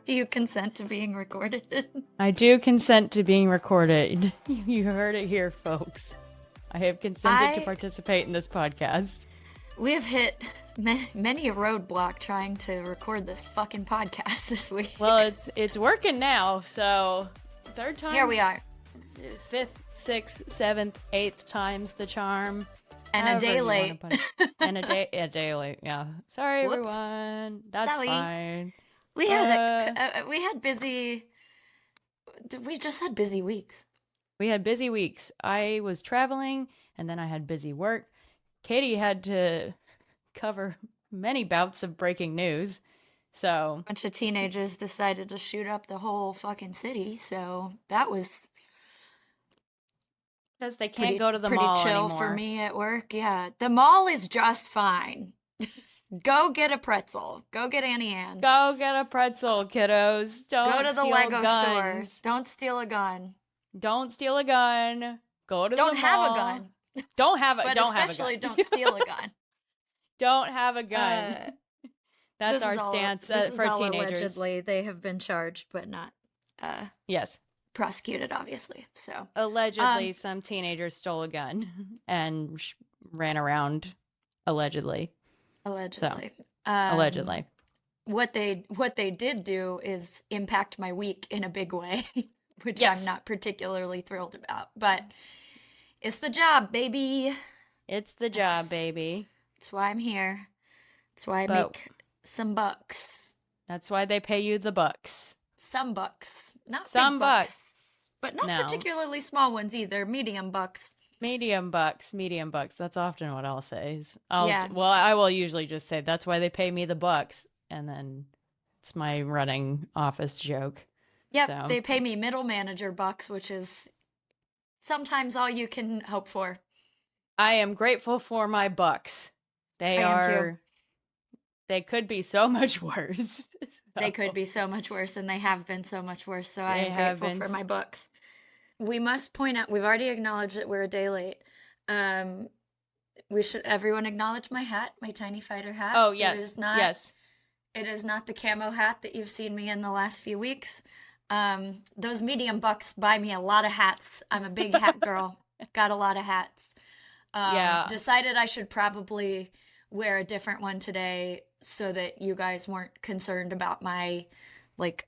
Do you consent to being recorded? I do consent to being recorded. You heard it here, folks. I have consented to participate in this podcast. We have hit many a roadblock trying to record this fucking podcast this week. Well, it's working now, so third time. Here we are. Fifth, sixth, seventh, eighth time's the charm. And a day late. And a day late, yeah. Sorry, Whoops. everyone. That's Sorry. fine. We had busy. We just had busy weeks. We had busy weeks. I was traveling, and then I had busy work. Katey had to cover many bouts of breaking news, so... A bunch of teenagers decided to shoot up the whole fucking city, so that was... Because they can't go to the mall pretty chill anymore. For me at work, yeah. The mall is just fine. Go get a pretzel. Go get Annie Ann's. Go get a pretzel, kiddos. Don't go to the steal Lego guns. store. Don't steal a gun. Don't steal a gun. Go to don't the have mall. a gun. Don't have a but don't have a especially gun. don't steal a gun. Don't have a gun. That's our stance for teenagers. Allegedly, they have been charged, but not yes, prosecuted, obviously. So allegedly, some teenagers stole a gun and ran around. Allegedly. Allegedly. So, allegedly. What they did do is impact my week in a big way, which Yes. I'm not particularly thrilled about. But it's the job, baby. It's the job, baby. That's why I'm here. That's why I make some bucks. That's why they pay you the bucks. Some bucks. Not some big bucks. But not particularly small ones either. Medium bucks. Medium bucks. That's often what I'll say. Yeah. Well, I will usually just say, that's why they pay me the bucks. And then it's my running office joke. Yep, So. They pay me middle manager bucks, which is sometimes all you can hope for. I am grateful for my bucks. I am too. They could be so much worse. They could be so much worse, and they have been so much worse, so I am grateful for my bucks. We must point out, we've already acknowledged that we're a day late. We should, everyone acknowledge my hat, my tiny fighter hat. Oh, yes, yes. It is not the camo hat that you've seen me in the last few weeks. Those medium bucks buy me a lot of hats. I'm a big hat girl. Got a lot of hats. Yeah. Decided I should probably wear a different one today so that you guys weren't concerned about my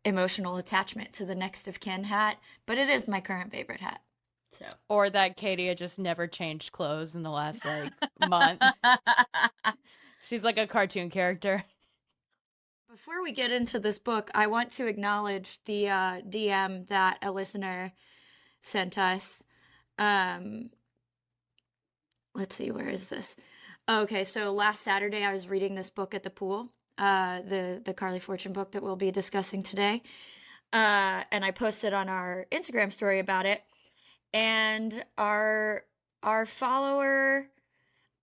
emotional attachment to the next of kin hat, but it is my current favorite hat. So. Or that Katey had just never changed clothes in the last month. She's like a cartoon character. Before we get into this book, I want to acknowledge the DM that a listener sent us. Let's see, where is this? Okay, so last Saturday I was reading this book at the pool, the Carley Fortune book that we'll be discussing today, and I posted on our Instagram story about it. And our follower,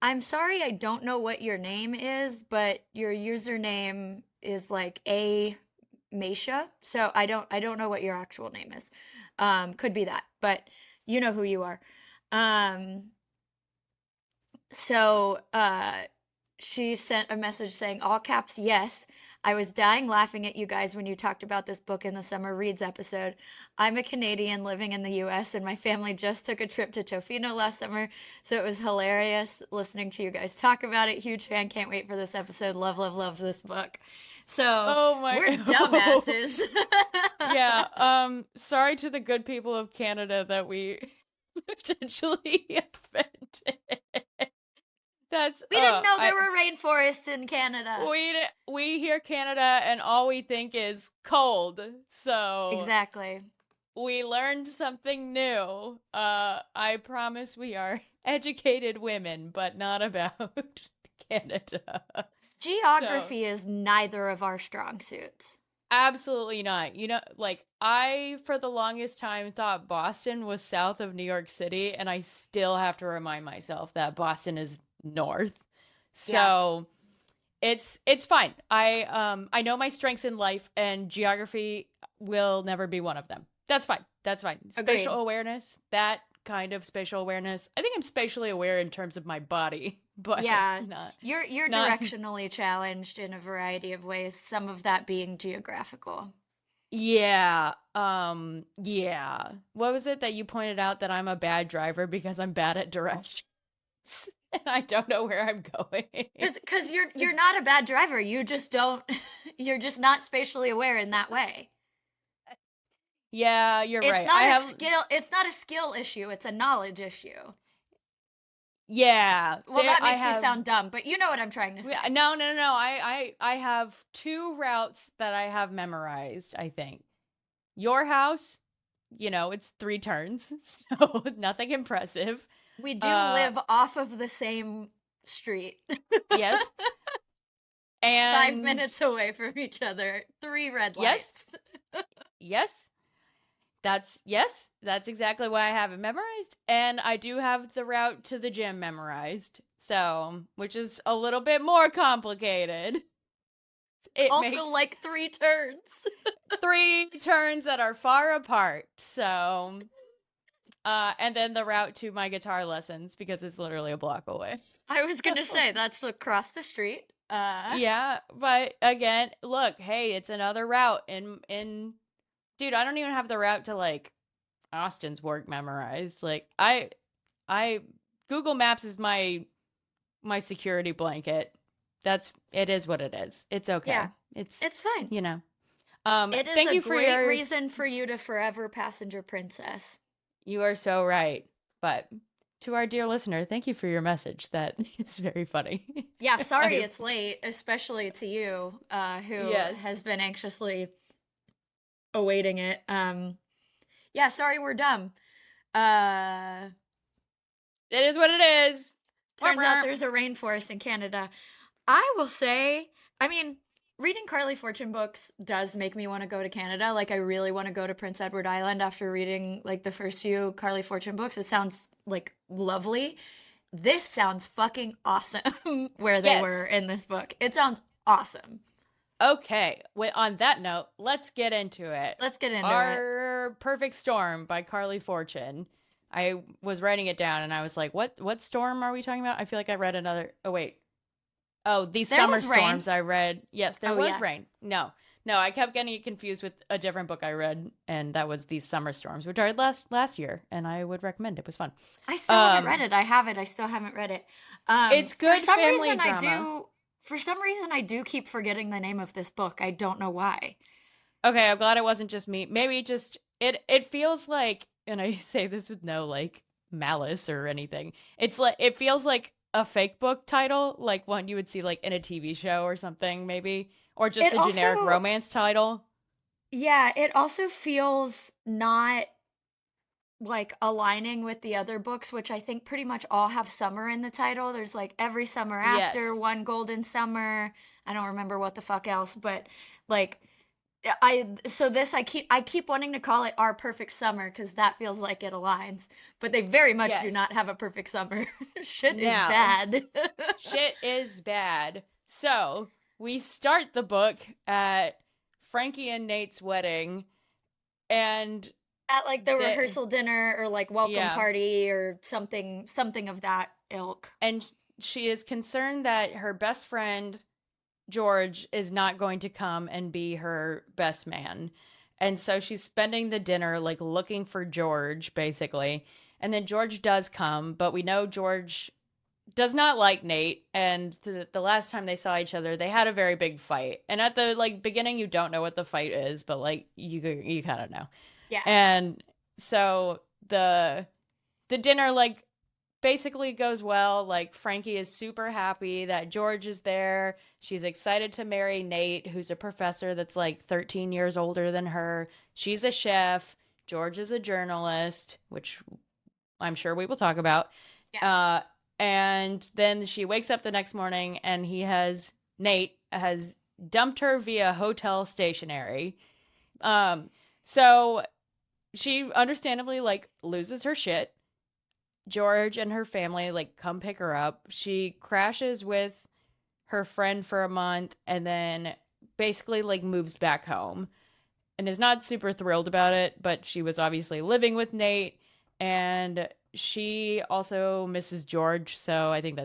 I'm sorry I don't know what your name is, but your username is like A Maisha, so I don't know what your actual name is. Could be that, but you know who you are. So she sent a message saying, all caps, yes. I was dying laughing at you guys when you talked about this book in the Summer Reads episode. I'm a Canadian living in the U.S., and my family just took a trip to Tofino last summer, so it was hilarious listening to you guys talk about it. Huge fan, can't wait for this episode. Love, love, love this book. So we're dumbasses. Yeah. Sorry to the good people of Canada that we potentially offended. We didn't know there were rainforests in Canada. We hear Canada and all we think is cold. So exactly. We learned something new. I promise we are educated women, but not about Canada. Geography is neither of our strong suits. Absolutely not. You know, I, for the longest time, thought Boston was south of New York City, and I still have to remind myself that Boston is north. So it's fine. I know my strengths in life, and geography will never be one of them. That's fine. Spatial awareness, that kind of spatial awareness. I think I'm spatially aware in terms of my body, but you're not... directionally challenged in a variety of ways, some of that being geographical. Yeah. Yeah. What was it that you pointed out that I'm a bad driver because I'm bad at directions and I don't know where I'm going? Because you're not a bad driver. You just don't. You're just not spatially aware in that way. Yeah, you're It's right. I not a have skill. It's not a skill issue. It's a knowledge issue. yeah, Well, there that I makes you have sound dumb, but you know what I'm trying to say. no, no, no. I have two routes that I have memorized, I think. Your house, it's 3 turns, so nothing impressive. We do Uh, live off of the same street. yes. 5 And minutes away from each other. 3 red yes, lights. yes, that's exactly why I have it memorized. And I do have the route to the gym memorized. So, which is a little bit more complicated. It Also makes like 3 turns. 3 turns that are far apart. So, and then the route to my guitar lessons because it's literally a block away. I was going to say that's across the street. Yeah, but again, look, hey, it's another route in dude, I don't even have the route to like Austin's work memorized. Like I Google Maps is my security blanket. It is what it is. It's okay. Yeah, It's it's fine. It is thank a you for great your reason for you to forever passenger princess. you are so right. But to our dear listener, thank you for your message. That is very funny. Yeah, sorry I, it's late, especially to you, who yes. has been anxiously awaiting it. Yeah, sorry we're dumb. Uh, It is what it is. Turns out there's a rainforest in Canada. I will say, I mean, reading Carley Fortune books does make me want to go to Canada. Like, I really want to go to Prince Edward Island after reading like the first few Carley Fortune books. It sounds like lovely. This sounds fucking awesome where they were Yes. in this book. It sounds awesome. Okay. On that note, let's get into it. Let's get into it. Our Perfect Storm by Carley Fortune. I was writing it down and I was like, what storm are we talking about? I feel like I read another. Oh, wait. Oh, these There summer was rain. storms I read. Yes, there Oh, was yeah. rain. No. No, I kept getting it confused with a different book I read, and that was These Summer Storms, which I read last year, and I would recommend. It was fun. I still haven't read it. I have it. I still haven't read it. It's For good some family reason, drama. For some reason, I do keep forgetting the name of this book. I don't know why. Okay, I'm glad it wasn't just me. Maybe just it feels like, and I say this with no like malice or anything. It's like it feels like a fake book title, like one you would see like in a TV show or something, maybe, or just It a generic also, romance title. yeah, it also feels not like aligning with the other books, which I think pretty much all have summer in the title. There's like Every Summer After, Yes. One Golden Summer. I don't remember what the fuck else, but like I keep wanting to call it Our Perfect Summer because that feels like it aligns, but they very much do Yes. not have a perfect summer. Shit is Now, bad. shit is bad. So, we start the book at Frankie and Nate's wedding, and At like the the rehearsal dinner or like welcome yeah, party or something of that ilk. and she is concerned that her best friend George is not going to come and be her best man. And so she's spending the dinner like looking for George, basically. And then George does come, but we know George does not like Nate. And the last time they saw each other, they had a very big fight. And at the like beginning, you don't know what the fight is, but like you kind of know. Yeah. And so the dinner like basically goes well. Like Frankie is super happy that George is there. She's excited to marry Nate, who's a professor that's like 13 years older than her. She's a chef. George is a journalist, which I'm sure we will talk about. Yeah. And then she wakes up the next morning and Nate has dumped her via hotel stationery. So she understandably like loses her shit. George and her family like come pick her up. She crashes with her friend for a month and then basically like moves back home and is not super thrilled about it, but she was obviously living with Nate and she also misses George, so I think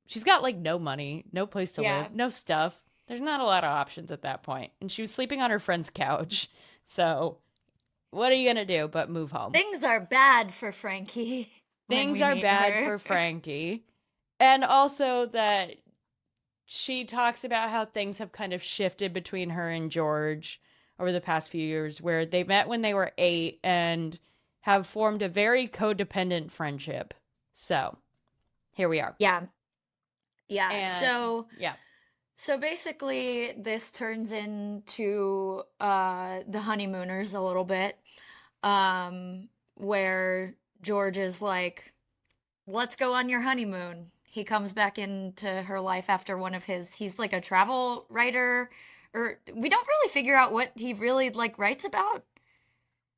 she's got like no money, no place to Yeah. live, no stuff. There's not a lot of options at that point. And she was sleeping on her friend's couch. So what are you going to do but move home? Things are bad for Frankie when Things we are meet bad her. for Frankie. And also that she talks about how things have kind of shifted between her and George over the past few years, where they met when they were 8 and have formed a very codependent friendship. So here we are. Yeah. Yeah. And So yeah. so basically this turns into the honeymooners a little bit. Where George is like, let's go on your honeymoon. He comes back into her life after one of he's like a travel writer, or we don't really figure out what he really like writes about.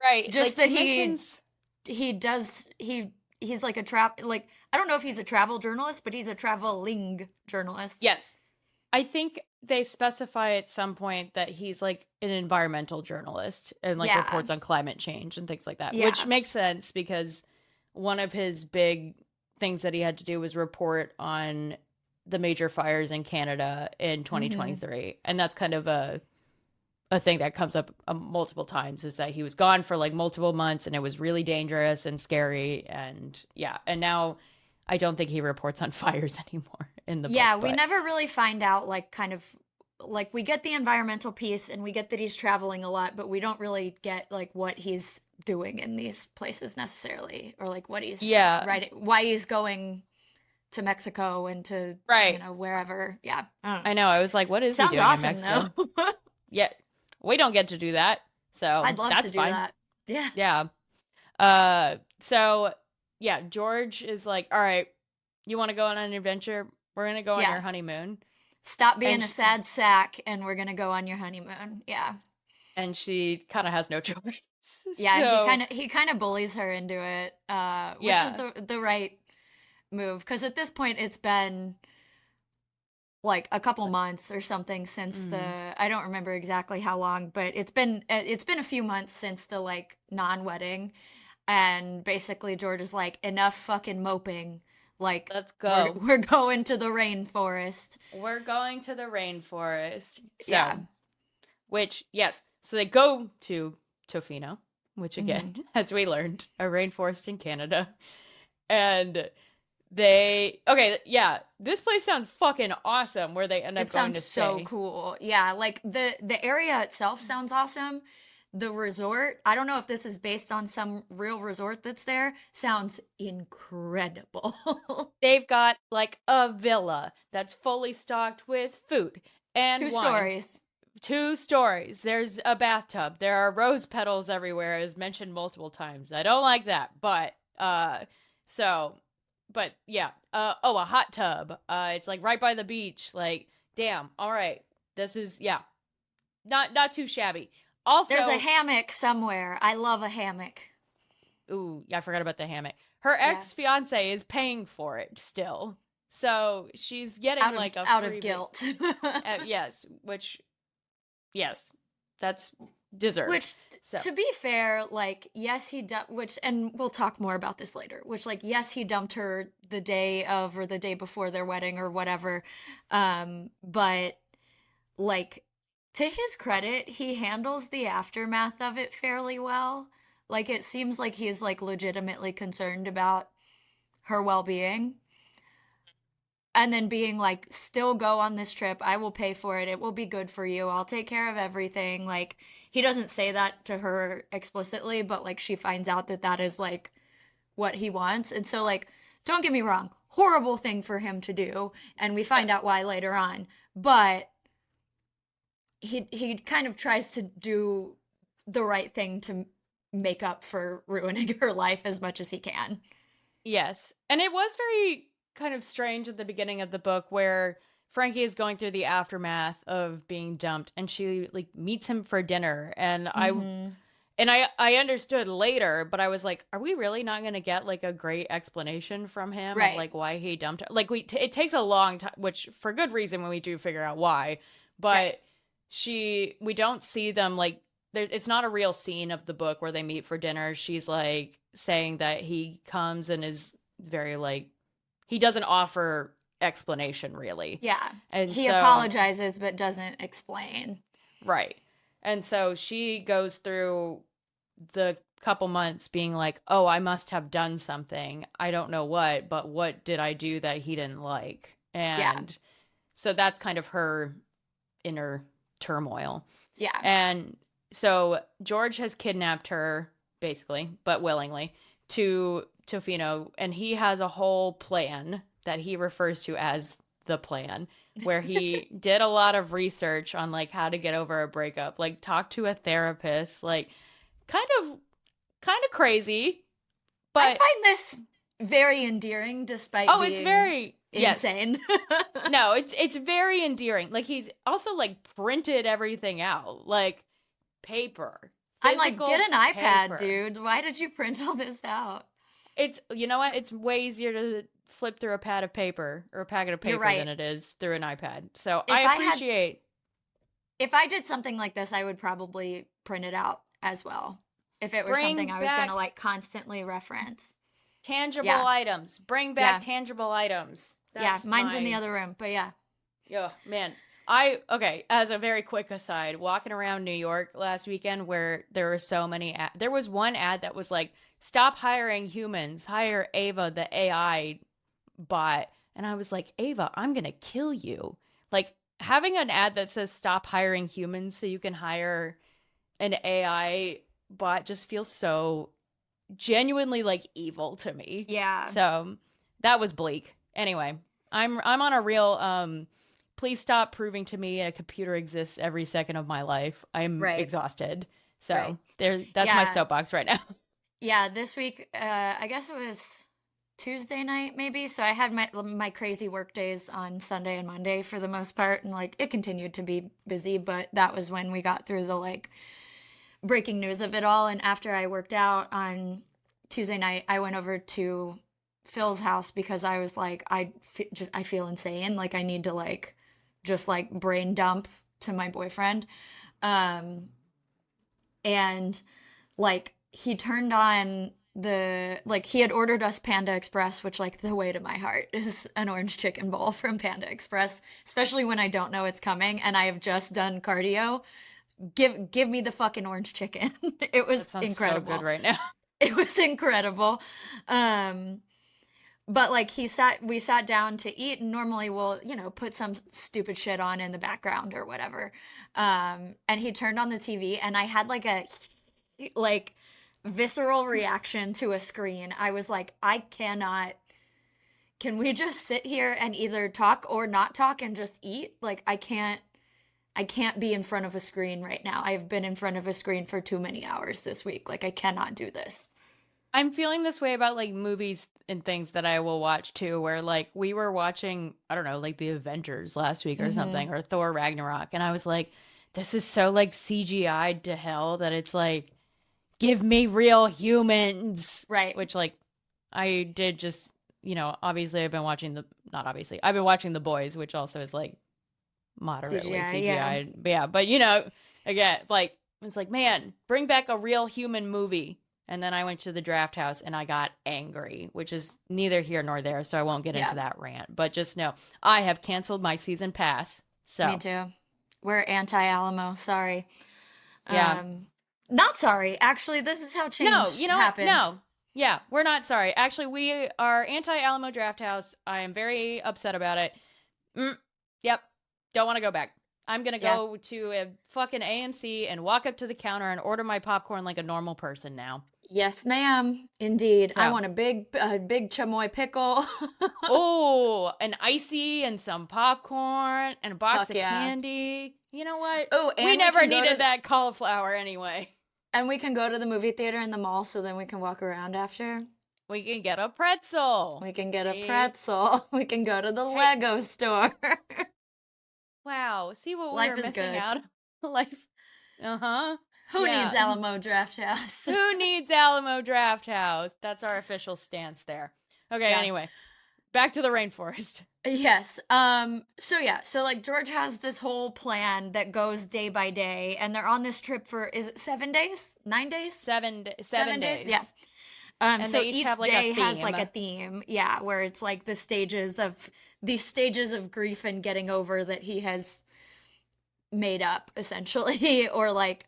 Right. Just Like that he mentions he does he's like like I don't know if he's a travel journalist, but he's a traveling journalist. yes. I think they specify at some point that he's like an environmental journalist and like Yeah. reports on climate change and things like that, which Yeah. makes sense because one of his big things that he had to do was report on the major fires in Canada in Mm-hmm. 2023. And that's kind of a thing that comes up multiple times, is that he was gone for like multiple months and it was really dangerous and scary. And yeah. And now I don't think he reports on fires anymore in the book, Yeah, we but never really find out like kind of like we get the environmental piece and we get that he's traveling a lot, but we don't really get like what he's doing in these places necessarily, or like what he's yeah. writing, why he's going to Mexico and to, Right. wherever. Yeah. I don't know. I know. I was like, what is he Sounds doing in awesome Mexico? though. Yeah. We don't get to do that. So I'd love to that's do fine. that. Yeah. Yeah. So yeah, George is like, all right, you want to go on an adventure? We're going to go on your Yeah. honeymoon. Stop And being a sad sack and we're gonna go on your honeymoon. Yeah. she kind of has no choice. Yeah, So he kind of bullies her into it, which is yeah. the right move, because at this point it's been like a couple months or something since Mm. I don't remember exactly how long, but it's been a few months since the like non-wedding, and basically George is like, enough fucking moping, like Let's go. we're going to the rainforest. We're going to the rainforest. Yeah. So, which, yes. So they go to Tofino, which Hmm. again, as we learned, a rainforest in Canada. And okay, yeah, this place sounds fucking awesome where they end It up going sounds to so stay. cool. Yeah, like the area itself sounds awesome. The resort, I don't know if this is based on some real resort that's there, sounds incredible. They've got like a villa that's fully stocked with food and Two wine. stories. 2 stories. There's a bathtub. There are rose petals everywhere, as mentioned multiple times. I don't like that, but so but yeah. Oh, a hot tub. It's like right by the beach. Like, damn. All right. This is, yeah. Not too shabby. There's a Also, hammock somewhere. I love a hammock. ooh, I forgot about the hammock. Her Yeah. ex-fiance is paying for it still. So, she's getting like a Out of freebie. guilt. Yes, yes. That's deserved. Which, So, to be fair, like, yes, and we'll talk more about this later, which, like, yes, he dumped her the day of or the day before their wedding or whatever. But, like, to his credit, he handles the aftermath of it fairly well. Like, it seems like he's, like, legitimately concerned about her well-being. And then being like, still go on this trip. I will pay for it. It will be good for you. I'll take care of everything. Like, he doesn't say that to her explicitly, but like, she finds out that that is like what he wants. And so, like, don't get me wrong, horrible thing for him to do. And we find yes. out why later on. But he kind of tries to do the right thing to make up for ruining her life as much as he can. Yes. And it was very kind of strange at the beginning of the book where Frankie is going through the aftermath of being dumped and she like meets him for dinner and Mm-hmm. I understood later, but I was like, are we really not going to get like a great explanation from him of Right. like why he dumped her? Like it takes a long time, which for good reason when we do figure out why, Right. but we don't see them like it's not a real scene of the book where they meet for dinner. She's like saying that he comes and is very like he doesn't offer explanation really. Yeah. And He so apologizes but doesn't explain. right. And so she goes through the couple months being like, oh, I must have done something. I don't know what, but what did I do that he didn't like? Yeah. And so that's kind of her inner turmoil. Yeah. And so George has kidnapped her, basically, but willingly, to Tofino, and he has a whole plan that he refers to as the plan, where he did a lot of research on like how to get over a breakup, like talk to a therapist, like kind of crazy, I but find this very endearing despite oh, it's being very insane. No, it's very endearing. Like he's also like printed everything out, like paper, I'm like, physical get an iPad, paper. dude. Why did you print all this out? It's, you know what? It's way easier to flip through a pad of paper or a packet of You're paper right. than it is through an iPad. So I If I had, appreciate. if I did something like this, I would probably print it out as well. If it were something Bring I was gonna back like constantly reference. tangible Yeah. items. Bring back Yeah. tangible items. Yeah. That's Mine's in the my. other room, but yeah. Oh, man. Okay, as a very quick aside, walking around New York last weekend where there were so many there was one ad that was like, stop hiring humans, hire Ava, the AI bot. And I was like, Ava, I'm going to kill you. Like having an ad that says stop hiring humans so you can hire an AI bot just feels so genuinely like evil to me. Yeah. So that was bleak. Anyway, I'm on a real please stop proving to me a computer exists every second of my life. I'm Right. exhausted. So Right. that's my Yeah. soapbox right now. Yeah. This week, I guess it was Tuesday night, maybe. So I had my crazy work days on Sunday and Monday for the most part, and like it continued to be busy, but that was when we got through the like breaking news of it all. And after I worked out on Tuesday night, I went over to Phil's house because I was like, I feel insane. Like I need to like just like brain dump to my boyfriend. Um, and like he turned on he had ordered us Panda Express, which like the way to my heart is an orange chicken bowl from Panda Express, especially when I don't know it's coming and I have just done cardio. Give me the fucking orange chicken. It That was sounds incredible. so good right now. It was incredible. But like we sat down to eat, and normally we'll, put some stupid shit on in the background or whatever. And he turned on the TV and I had like a like visceral reaction to a screen. I was like, I cannot. Can we just sit here and either talk or not talk and just eat? Like I can't be in front of a screen right now. I've been in front of a screen for too many hours this week. Like I cannot do this. I'm feeling this way about like movies and things that I will watch too, where like we were watching, I don't know, like the Avengers last week or something, or Thor Ragnarok. And I was like, this is so like CGI'd to hell that it's like, give me real humans. Right. Which like I did just, obviously I've been watching not obviously, I've been watching The Boys, which also is like moderately CGI. Yeah. Yeah, but again, like it was like, man, bring back a real human movie. And then I went to the draft house and I got angry, which is neither here nor there, so I won't get into that rant. But just know, I have canceled my season pass. So Me too. We're anti-Alamo. Sorry. Yeah. Not sorry. Actually, this is how change happens. No. Yeah, we're not sorry. Actually, we are anti-Alamo draft house. I am very upset about it. Yep. Don't want to go back. I'm going to go to a fucking AMC and walk up to the counter and order my popcorn like a normal person now. Yes, ma'am. Indeed. So. I want a big chamoy pickle. Oh, an icy and some popcorn and a box of candy. You know what? Oh, and we never needed that cauliflower anyway. And we can go to the movie theater in the mall so then we can walk around after. We can get a pretzel. We can get a pretzel. We can go to the Lego store. Wow. See what Life we were is missing good. out on? Life. Uh-huh. Who needs Alamo Draft House? Who needs Alamo Draft House? That's our official stance there. Okay, anyway. Back to the rainforest. Yes. So like George has this whole plan that goes day by day, and they're on this trip for, is it 7 days? 9 days? 7 days. Yeah. And so each each have, like, day a has theme. like a theme. Yeah, where it's like these stages of grief and getting over that he has made up essentially, or like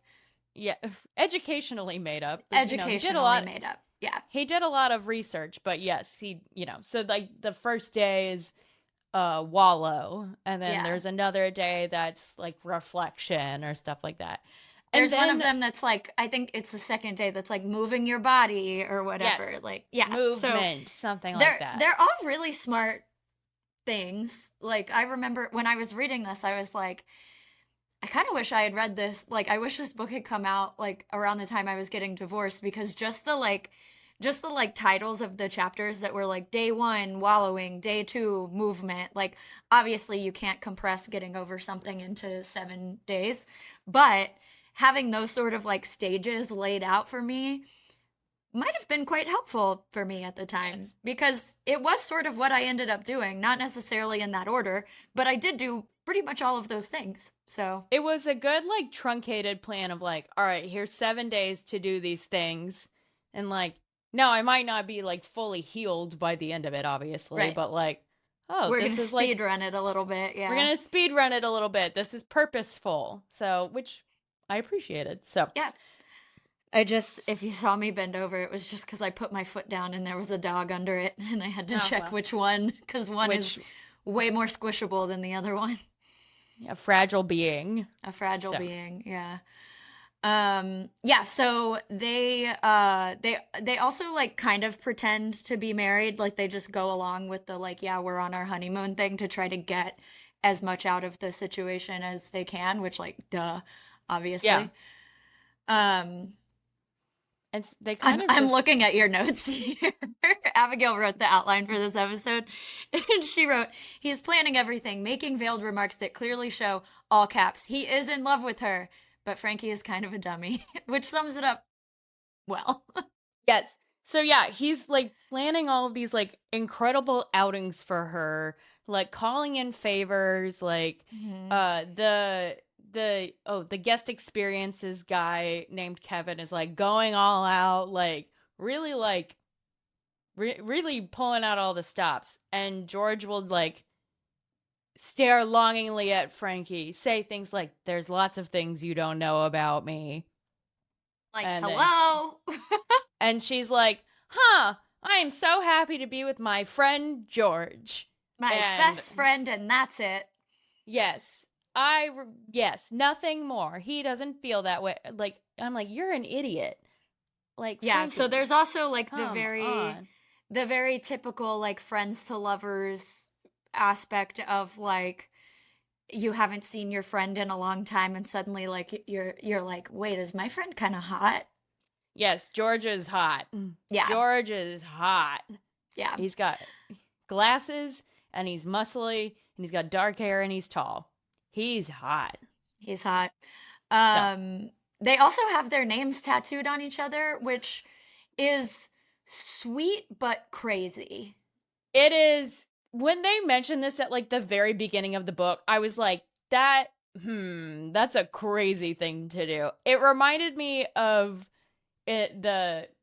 Yeah, educationally made up. You know, educationally made up. Yeah. he did a lot of research, but yes, he, you know, so like the first day is wallow, and then Yeah. there's another day that's like reflection or stuff like that. And There's one of then them that's like, I think it's the second day that's like moving your body or whatever. yes, Like, yeah. So movement, something like they're that. they're all really smart things. Like I remember when I was reading this, I was like, I kind of wish I had read this. Like, I wish this book had come out like around the time I was getting divorced because just the like titles of the chapters that were like day one, wallowing, day two, movement. Like, obviously, you can't compress getting over something into 7 days, but having those sort of like stages laid out for me might have been quite helpful for me at the time Yes. because it was sort of what I ended up doing, not necessarily in that order, but I did do pretty much all of those things. So, It was a good like truncated plan of like, all right, here's 7 days to do these things. And like, no, I might not be like fully healed by the end of it, obviously, right. but like, oh, We're this gonna is like, speed run it a little bit, we're yeah. gonna speed run it a little bit. This is purposeful. So, which I appreciated. So, Yeah. I just, if you saw me bend over, it was just because I put my foot down and there was a dog under it, and I had to oh check well, which one, because one is which way more squishable than the other one. a fragile being. A fragile So, being, yeah. Yeah, so they also like kind of pretend to be married, like they just go along with the like, yeah, we're on our honeymoon thing to try to get as much out of the situation as they can, which like duh, yeah. obviously. Um And they kind of I'm just, looking at your notes here. Abigail wrote the outline for this episode, and she wrote, "He's planning everything, making veiled remarks that clearly show, all caps, he is in love with her, but Frankie is kind of a dummy," which sums it up well. yes. So yeah, he's like planning all of these like incredible outings for her, like calling in favors, like Mhm. the guest experiences guy named Kevin is like going all out, really like really pulling out all the stops. And George will like stare longingly at Frankie, say things like there's lots of things you don't know about me. Like, And then hello? and she's like, "Huh, I am so happy to be with my friend George." My And best friend, and that's it. yes, yes, nothing more. He doesn't feel that way. Like I'm like, "You're an idiot." Like, Yeah, so Frankie, there's also like come on. the very typical like friends to lovers aspect of like you haven't seen your friend in a long time and suddenly like you're like, "Wait, is my friend kind of hot?" Yes, George is hot. Yeah. George is hot. Yeah. He's got glasses and he's muscly and he's got dark hair and he's tall. He's hot. He's hot. So, They also have their names tattooed on each other, which is sweet but crazy. it is when they mentioned this at like the very beginning of the book, I was like, that's a crazy thing to do. It reminded me of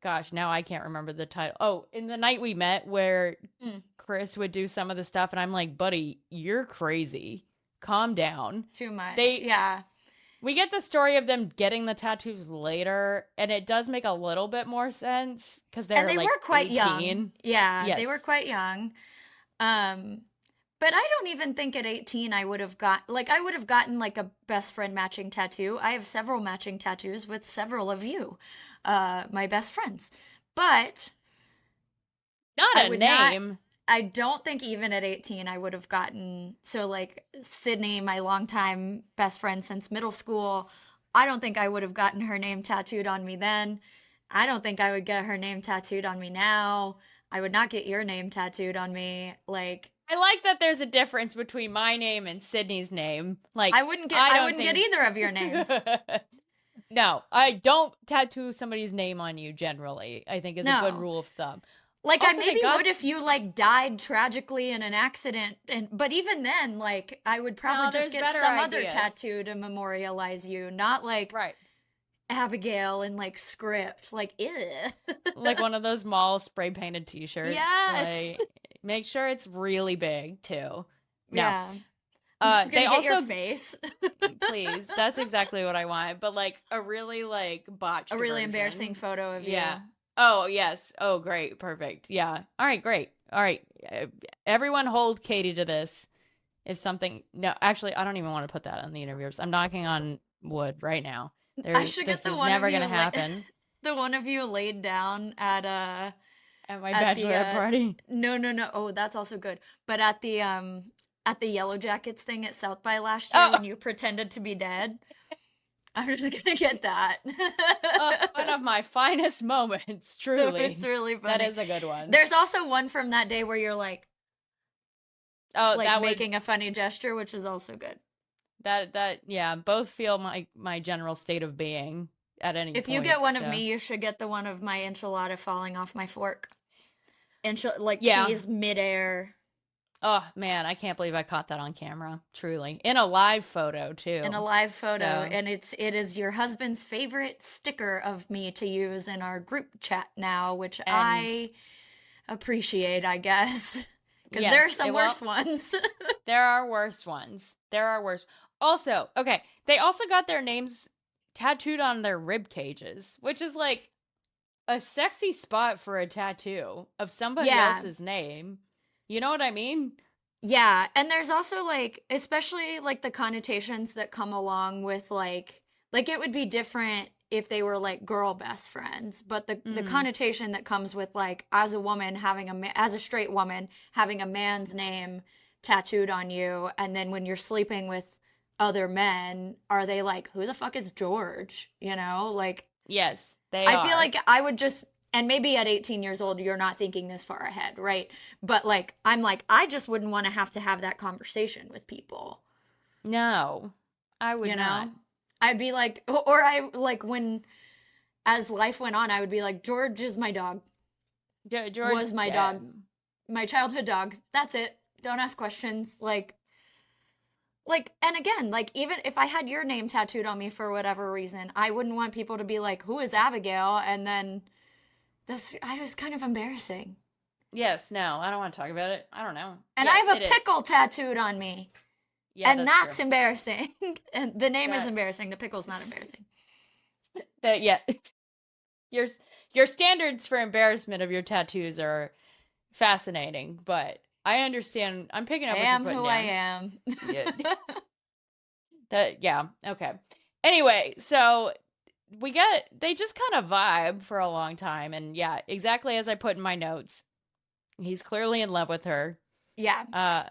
gosh, now I can't remember the title. Oh, In the Night We Met, where Mm, Chris would do some of the stuff, and I'm like, buddy, you're crazy. Calm down. too much. They Yeah. we get the story of them getting the tattoos later, and it does make a little bit more sense because And they're they like were quite young. 18. Yeah, they were Yes. quite young. Um, but I don't even think at 18 I would have I would have gotten like a best friend matching tattoo. I have several matching tattoos with several of you, my best friends. But Not I a would not name. I don't think even at 18 I would have gotten so like Sydney, my longtime best friend since middle school. I don't think I would have gotten her name tattooed on me then. I don't think I would get her name tattooed on me now. I would not get your name tattooed on me. Like I like that there's a difference between my name and Sydney's name. Like, I I don't wouldn't get think. either of your names. No, I don't tattoo somebody's name on you generally, I think is a good No. rule of thumb. Like I Also, they maybe got. would if you like died tragically in an accident and but even then like I would probably No, just there's get better some other ideas. tattoo to memorialize you, not like Right. Abigail in like script. Like ew. Like one of those mall spray painted t shirts. Yes. Like, make sure it's really big, too. No. Yeah. She's They gonna get your also, face. please, that's exactly what I want. But like a really like botched A really embarrassing version. photo of you. Yeah. Oh, yes. Oh, great. Perfect. Yeah. All right, great. All right. Everyone hold Katey to this. If something, no, actually, I don't even want to put that on the universe. I'm knocking on wood right now. I should get This the is one of never you gonna happen the one of you laid down at my at the bachelorette party. no. Oh, that's also good. But at the Yellow Jackets thing at South by last year Oh, when you pretended to be dead. I'm just gonna get that. oh, one of my finest moments, It's truly. really That funny. is a good one. There's also one from that day where you're Oh, like that would making a funny gesture, which is also good. that yeah, both feel my general state of being at any If you point. get one of So me, you should get the one of my enchilada falling off my fork. Like yeah. cheese midair Oh man, I can't believe I caught that on camera. Truly, in a live photo in a too. live photo, So and it is your husband's favorite sticker of me to use in our group chat now, which and I appreciate, I guess, because there are yes, some well, worse ones. there are worse ones. There are worse. Also, okay, they also got their names tattooed on their rib cages, which is like a sexy spot for a tattoo of somebody Yeah, else's name. You know what I mean? yeah, and there's also like, especially like the connotations that come along with like it would be different if they were like girl best friends, but the Mm. connotation that comes with like as a woman having as a straight woman having a man's name tattooed on you, and then when you're sleeping with other men, are they like, who the fuck is George? You know, like Yes, they I feel are. like I would just, and maybe at 18 years old, you're not thinking this far ahead, right? But like, I'm like, I just wouldn't want to have that conversation with people, No, I would you not. know? I'd be like, or I like when, as life went on, I would be like, George is my dog, George, was my yeah. dog, my childhood dog. That's it. Don't ask questions. And again, like, even if I had your name tattooed on me for whatever reason, I wouldn't want people to be like, who is Abigail? And then I was kind of embarrassing. Yes, no, I don't want to talk about it. I don't know. And I Yes, have it a is. pickle tattooed on me. Yeah, And that's true. that's embarrassing. And the name is That embarrassing. The pickle's not embarrassing. that yeah. Your your standards for embarrassment of your tattoos are fascinating, but I understand. I'm picking I up what you're am putting who I down. am. Yeah. That yeah, okay. Anyway, so they just kind of vibe for a long time, and yeah, exactly as I put in my notes. He's clearly in love with her. Yeah. Uh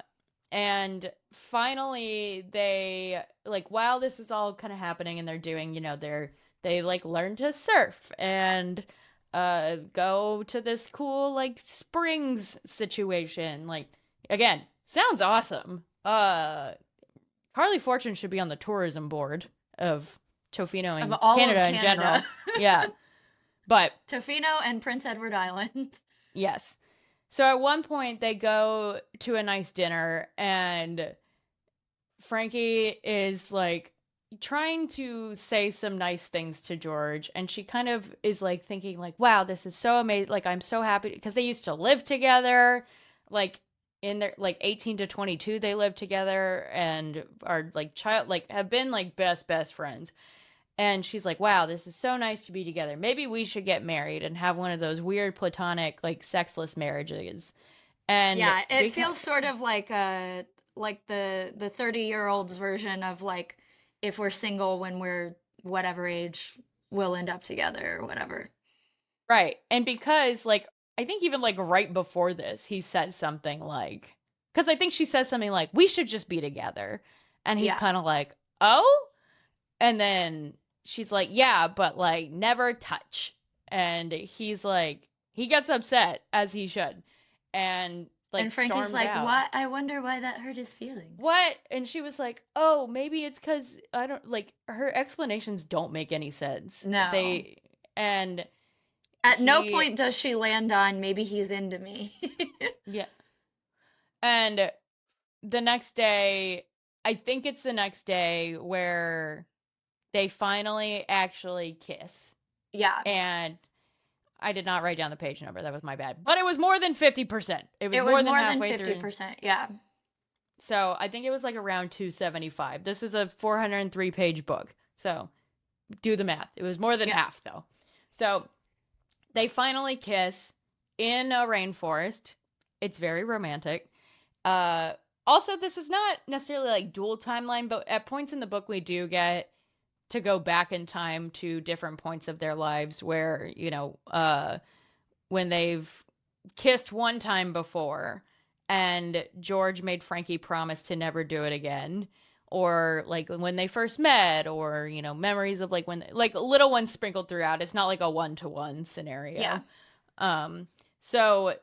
and finally they like while this is all kind of happening and they're doing, they like learn to surf and go to this cool like springs situation. Like again, sounds awesome. Carley Fortune should be on the tourism board of Tofino Of and all of Canada in Canada. general. Yeah. But Tofino and Prince Edward Island. yes. So at one point they go to a nice dinner and Frankie is like trying to say some nice things to George and she kind of is like thinking like, wow, this is so amazing. Like I'm so happy because they used to live together. Like in their like 18 to 22 they lived together and are like child like have been like best friends. And she's like, wow, this is so nice to be together. Maybe we should get married and have one of those weird platonic, like sexless marriages. And Yeah, it because, feels sort of like the 30-year-old's version of like if we're single when we're whatever age, we'll end up together or whatever. right. And because, like, I think even like right before this, he says something like, because I think she says something like, we should just be together. And he's Yeah. kind of like, oh? And then she's like, yeah, but like never touch. And he's like, he gets upset as he should. And like And Frankie's storms like, out. "What? I wonder why that hurt his feelings." What? And she was like, oh, maybe it's because I don't like her explanations don't make any sense. No. And At no he, point does she land on maybe he's into me. yeah. And the next day, I think it's the next day where they finally actually kiss. Yeah. And I did not write down the page number. That was my bad. But it was more than 50%. It was It was more than more than halfway through. 50%. Yeah. So I think it was like around 275. This was a 403-page book. So do the math. It was more than Yeah. half, though. So they finally kiss in a rainforest. It's very romantic. Also, this is not necessarily like dual timeline, but at points in the book, we do get to go back in time to different points of their lives where, when they've kissed one time before and George made Frankie promise to never do it again. Or like when they first met, or memories of like when like little ones sprinkled throughout. It's not like a 1-to-1 scenario. Yeah. So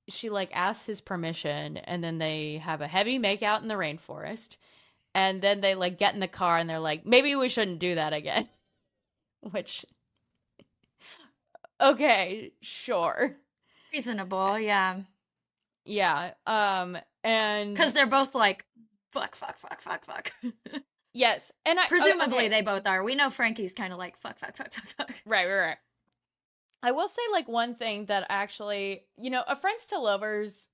she like asks his permission, and then they have a heavy makeout in the rainforest, and then they like get in the car and they're like, maybe we shouldn't do that again. Which, okay, sure, Reasonable, yeah. yeah. And Because they're both like, fuck, fuck, fuck, fuck, fuck. yes, and Presumably okay. they both are. We know Frankie's kind of like, fuck, fuck, fuck, fuck, fuck. Right. I will say, like, one thing that actually, a Friends to Lovers,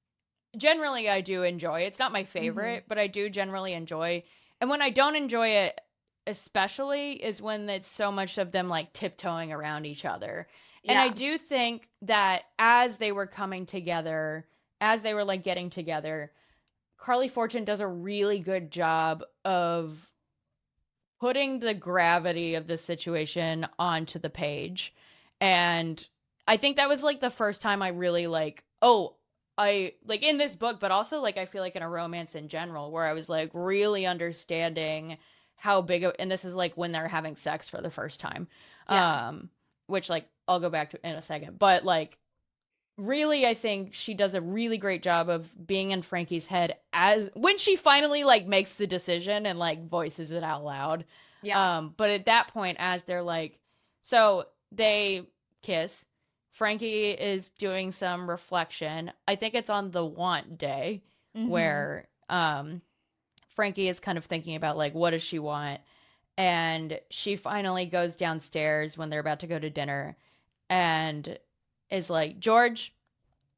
generally I do enjoy. It's not my favorite, but I do generally enjoy. And when I don't enjoy it, especially, is when it's so much of them, like, tiptoeing around each other. And I do think that as they were coming together, as they were, like, getting together, Carley Fortune does a really good job of putting the gravity of the situation onto the page. And I think that was like the first time I really like, I like in this book, but also like I feel like in a romance in general, where I was like really understanding how big of, and this is like when they're having sex for the first time. Yeah. Which like I'll go back to in a second. But like really I think she does a really great job of being in Frankie's head as when she finally like makes the decision and like voices it out loud. Yeah. But at that point, as they're like, so they kiss, Frankie is doing some reflection. I think it's on the want day where Frankie is kind of thinking about like what does she want, and she finally goes downstairs when they're about to go to dinner and is like, George,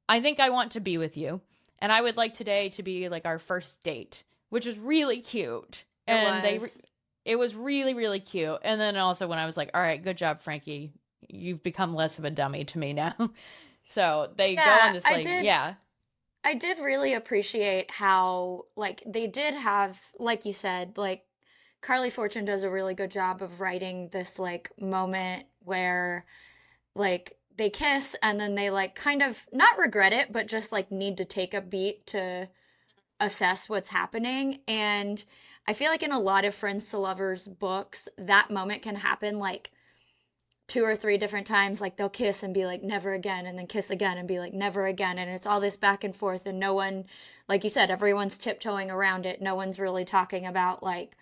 I think I want to be with you, and I would like today to be like our first date, which was really cute. It was really, really cute. And then also when I was like, all right, good job, Frankie. You've become less of a dummy to me now. So they go on this like, yeah. I did really appreciate how, like, they did have, like you said, like, Carley Fortune does a really good job of writing this, like, moment where, like, they kiss and then they, like, kind of not regret it, but just, like, need to take a beat to assess what's happening. And I feel like in a lot of Friends to Lovers books, that moment can happen, like, 2 or 3 different times. Like they'll kiss and be like never again, and then kiss again and be like never again, and it's all this back and forth, and no one, like you said, everyone's tiptoeing around it. No one's really talking about like,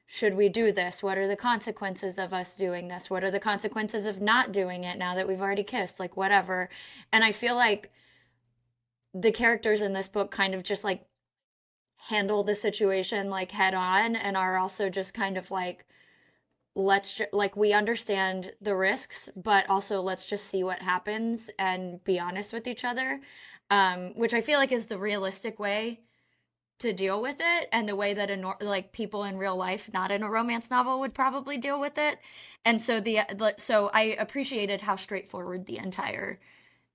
should we do this? What are the consequences of us doing this? What are the consequences of not doing it now that we've already kissed? Like whatever. And I feel like the characters in this book kind of just like handle the situation like head on, and are also just kind of like, like we understand the risks, but also let's just see what happens and be honest with each other, which I feel like is the realistic way to deal with it, and the way that like people in real life, not in a romance novel, would probably deal with it. And so so I appreciated how straightforward the entire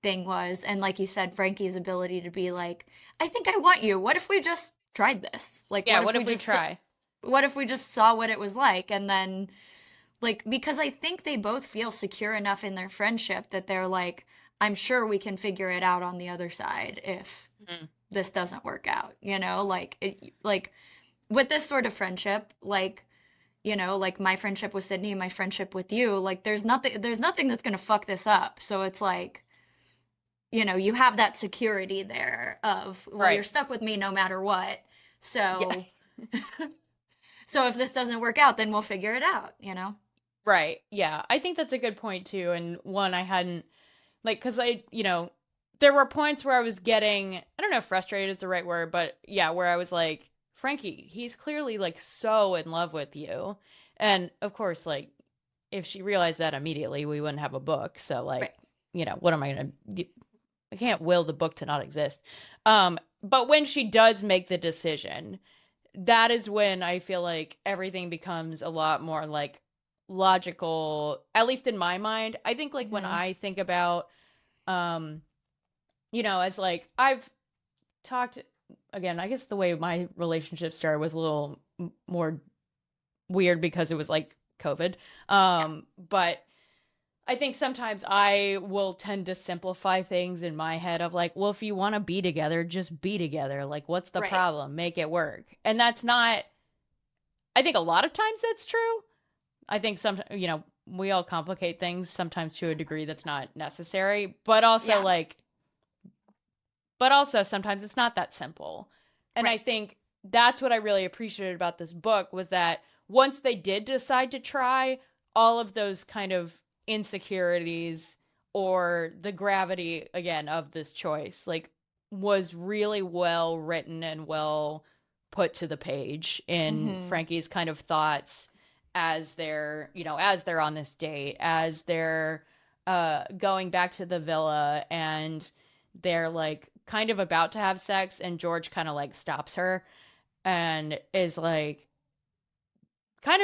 thing was, and like you said, Frankie's ability to be like, I think I want you. What if we just tried this? Like, Yeah, what if we try? What if we just saw what it was like, and then like, because I think they both feel secure enough in their friendship that they're like, I'm sure we can figure it out on the other side if this doesn't work out, like with this sort of friendship, like, like my friendship with Sydney and my friendship with you, like there's nothing that's going to fuck this up. So it's like, you have that security there of, well, you're stuck with me no matter what. So, so if this doesn't work out, then we'll figure it out. Right. Yeah. I think that's a good point too. And one I hadn't like, cause there were points where I was getting, I don't know if frustrated is the right word, but yeah, where I was like, Frankie, he's clearly like so in love with you. And of course, like if she realized that immediately, we wouldn't have a book. So like, what am I going to, I can't will the book to not exist. but when she does make the decision, that is when I feel like everything becomes a lot more like logical, at least in my mind. I think like when Mm-hmm. I think about um as like I've talked again, I guess the way my relationship started was a little more weird because it was like COVID. Yeah. But I think sometimes I will tend to simplify things in my head of like, well, if you want to be together, just be together. Like, what's the Right. problem? Make it work. And that's not, I think a lot of times that's true. I think we all complicate things sometimes to a degree that's not necessary, Yeah. but also sometimes it's not that simple. And I Right. think that's what I really appreciated about this book was that once they did decide to try, all of those kind of insecurities or the gravity again of this choice like was really well written and well put to the page in Mm-hmm. Frankie's kind of thoughts as they're on this date, as they're going back to the villa and they're like kind of about to have sex and George kind of like stops her and is like kind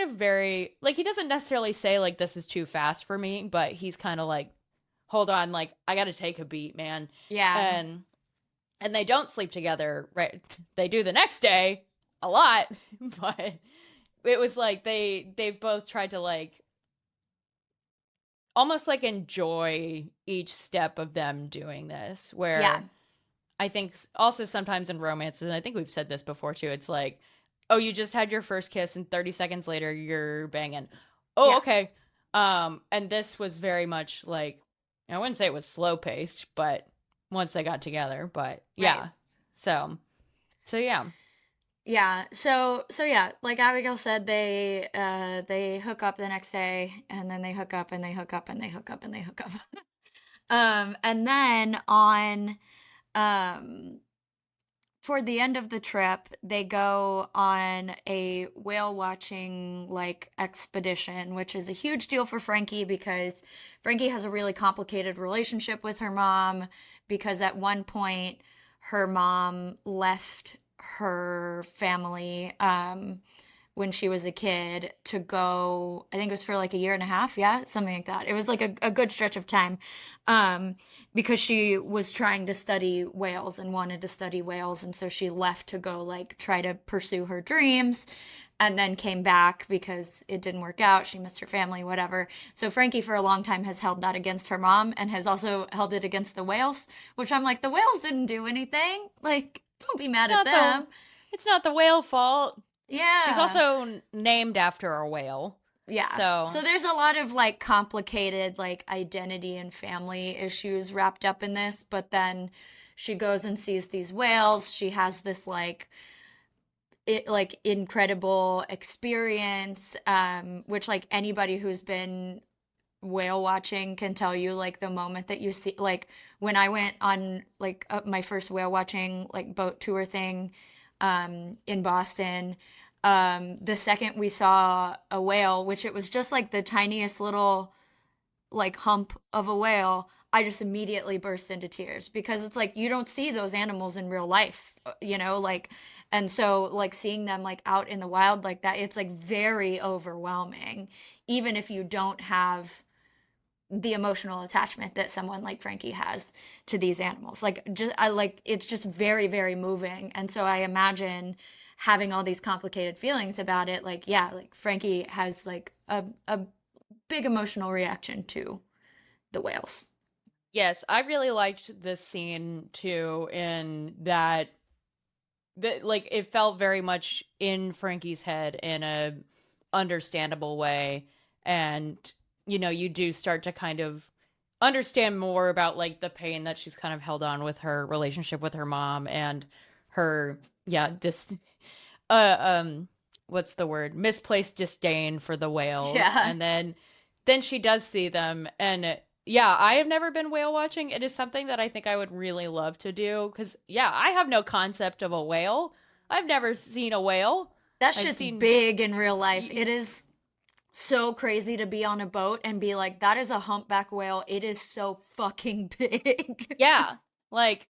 of very like he doesn't necessarily say like this is too fast for me, but he's kind of like hold on, like I got to take a beat, man. Yeah. And they don't sleep together, right? They do the next day a lot, but it was like they've both tried to like almost like enjoy each step of them doing this Yeah. where I think also sometimes in romances, and I think we've said this before too, it's like, oh, you just had your first kiss and 30 seconds later you're banging. Oh, Yeah. okay. And this was very much like, I wouldn't say it was slow paced, but once they got together, but Right. yeah. So yeah. Yeah. So yeah, like Abigail said, they hook up the next day and then they hook up and they hook up and they hook up and they hook up. And then on um toward the end of the trip, they go on a whale watching like expedition, which is a huge deal for Frankie because Frankie has a really complicated relationship with her mom because at one point her mom left her family when she was a kid to go, I think it was for like a year and a half, yeah, something like that. It was like a good stretch of time um, because she was trying to study whales and wanted to study whales. And so she left to go like try to pursue her dreams and then came back because it didn't work out. She missed her family, whatever. So Frankie for a long time has held that against her mom and has also held it against the whales, which I'm like, the whales didn't do anything. Like, don't be It's mad at not the them. it's not the whale fault. She's Yeah. also named after a whale. Yeah. So So there's a lot of like complicated like identity and family issues wrapped up in this, but then she goes and sees these whales. She has this like incredible experience which like anybody who's been whale watching can tell you like the moment that you see like when I went on like my first whale watching like boat tour thing in Boston. The second we saw a whale, which it was just like the tiniest little like hump of a whale, I just immediately burst into tears because it's like you don't see those animals in real life, like and so like seeing them like out in the wild like that, it's like very overwhelming, even if you don't have the emotional attachment that someone like Frankie has to these animals. Like just I like it's just very, very moving. And so I imagine having all these complicated feelings about it. Like, yeah, like Frankie has like a big emotional reaction to the whales. yes, I really liked this scene too in that like it felt very much in Frankie's head in a understandable way and you do start to kind of understand more about like the pain that she's kind of held on with her relationship with her mom and her uh um what's the word, misplaced disdain for the whales. Yeah. And then she does see them and yeah, I have never been whale watching. It is something that I think I would really love to do because yeah, I have no concept of a whale. I've never seen a whale. That I've shit's seen big in real life. It is so crazy to be on a boat and be like, that is a humpback whale. It is so fucking big. yeah, like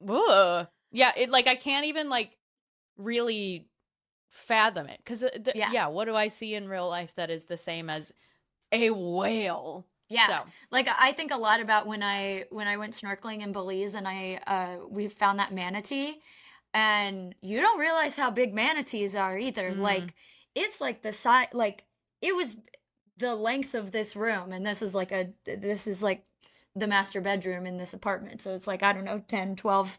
ugh. Yeah, it like I can't even like really fathom it because Yeah. yeah, what do I see in real life that is the same as a whale? Yeah. So, Like I think a lot about when I went snorkeling in Belize and we found that manatee, and you don't realize how big manatees are either. mm, Like it's like the size, like it was the length of this room, and this is like the master bedroom in this apartment. So it's like, I don't know, 10, 12